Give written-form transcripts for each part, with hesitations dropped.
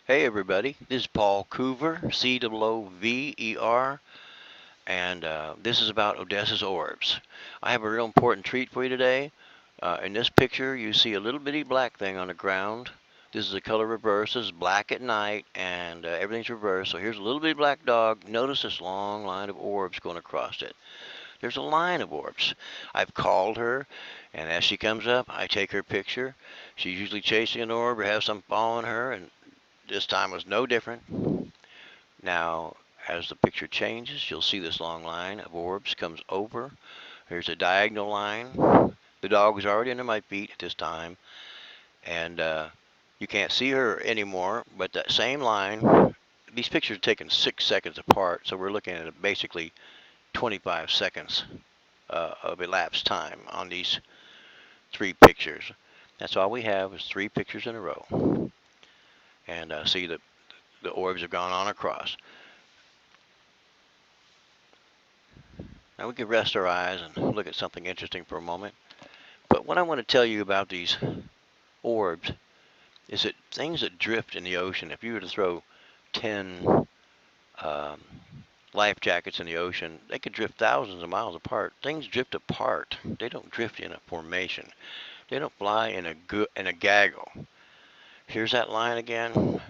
Hey everybody, this is Paul Coover, Coover, and this is about Odessa's orbs. I have a real important treat for you today. In this picture, you see a little bitty black thing on the ground. This is the color reverse. This is black at night, and everything's reversed. So here's a little bitty black dog. Notice this long line of orbs going across it. There's a line of orbs. I've called her, and as she comes up, I take her picture. She's usually chasing an orb or has some following her, and this time was no different. Now, as the picture changes, you'll see this long line of orbs comes over. Here's a diagonal line. The dog was already under my feet at this time, and you can't see her anymore, but that same line, these pictures are taken 6 seconds apart, so we're looking at basically 25 seconds of elapsed time on these three pictures. That's all we have is three pictures in a row. And see the orbs have gone on across. Now we can rest our eyes and look at something interesting for a moment. But what I want to tell you about these orbs is that things that drift in the ocean, if you were to throw 10 um, life jackets in the ocean, they could drift thousands of miles apart. Things drift apart. They don't drift in a formation. They don't fly in a gaggle. Here's that line again,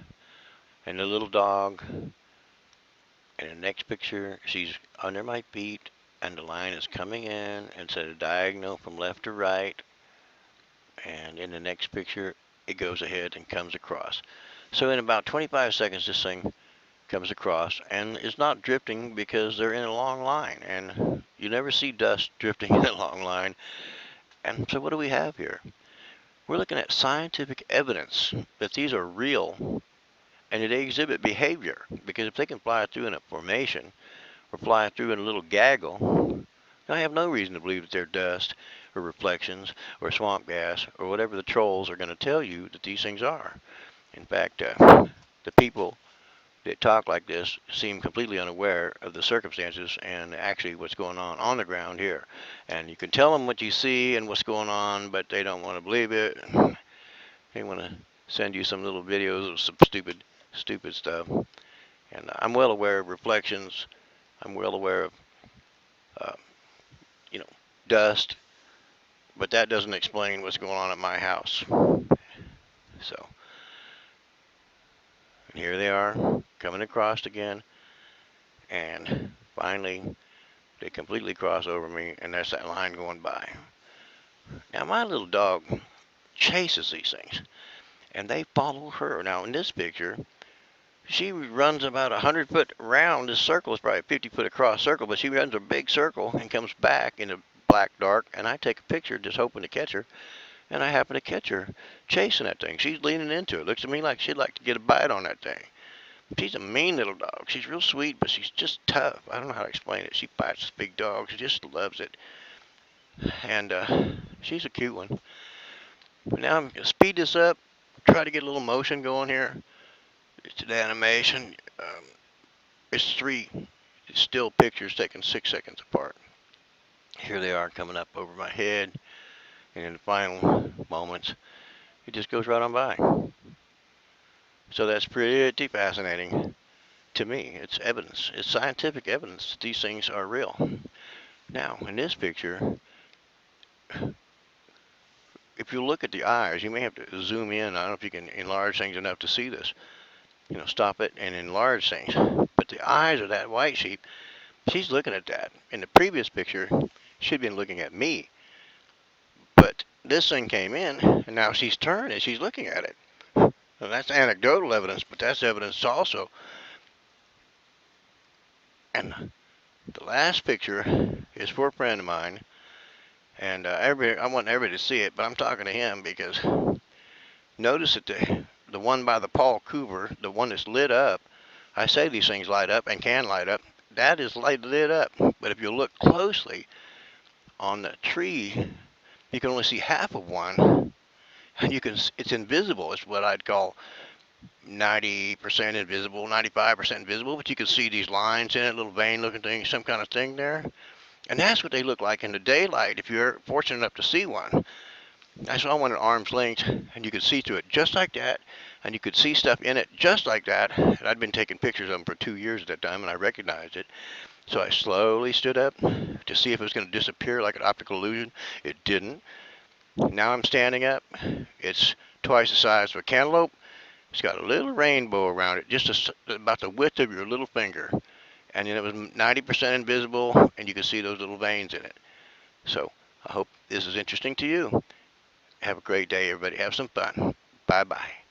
and the little dog. In the next picture, she's under my feet, and the line is coming in instead of diagonal from left to right. And in the next picture, it goes ahead and comes across. So in about 25 seconds, this thing comes across, and it's not drifting because they're in a long line, and you never see dust drifting in a long line. And so what do we have here? We're looking at scientific evidence that these are real and they exhibit behavior, because if they can fly through in a formation or fly through in a little gaggle, I have no reason to believe that they're dust or reflections or swamp gas or whatever the trolls are going to tell you that these things are. In fact, the people that talk like this seem completely unaware of the circumstances and actually what's going on the ground here. And you can tell them what you see and what's going on, but they don't want to believe it. They want to send you some little videos of some stupid stuff. And I'm well aware of reflections. I'm well aware of, uh, you know, dust, but that doesn't explain what's going on at my house. So, and here they are coming across again, and finally they completely cross over me, and there's that line going by. Now my little dog chases these things, and they follow her. Now in this picture, she runs about 100 foot around. This circle is probably a 50 foot across circle, but she runs a big circle and comes back in the black dark, and I take a picture just hoping to catch her, and I happen to catch her chasing that thing. She's leaning into it. Looks to me like she'd like to get a bite on that thing. She's a mean little dog. She's real sweet, but she's just tough. I don't know how to explain it. She fights this big dog. She just loves it. And she's a cute one. But now I'm going to speed this up, try to get a little motion going here. It's an animation. It's three still pictures taken 6 seconds apart. Here they are coming up over my head, and in the final moments, it just goes right on by. So that's pretty fascinating to me. It's evidence. It's scientific evidence that these things are real. Now, in this picture, if you look at the eyes, you may have to zoom in. I don't know if you can enlarge things enough to see this. Stop it and enlarge things. But the eyes of that white sheep, she's looking at that. In the previous picture, she'd been looking at me. But this thing came in, and now she's turned and she's looking at it. And that's anecdotal evidence, but that's evidence also. And the last picture is for a friend of mine, and I want everybody to see it, but I'm talking to him because notice that the one by the Paul Coover, the one that's lit up, I say these things light up and can light up, that is lit up. But if you look closely on the tree, you can only see half of one, and it's invisible. It's what I'd call 90% invisible, 95% invisible, but you can see these lines in it, little vein-looking things, some kind of thing there. And that's what they look like in the daylight if you're fortunate enough to see one. I saw one at arm's length, and you could see through it just like that, and you could see stuff in it just like that. And I'd been taking pictures of them for 2 years at that time, and I recognized it. So I slowly stood up to see if it was going to disappear like an optical illusion. It didn't. Now I'm standing up. It's twice the size of a cantaloupe. It's got a little rainbow around it, just about the width of your little finger. And then it was 90% invisible, and you can see those little veins in it. So I hope this is interesting to you. Have a great day, everybody. Have some fun. Bye-bye.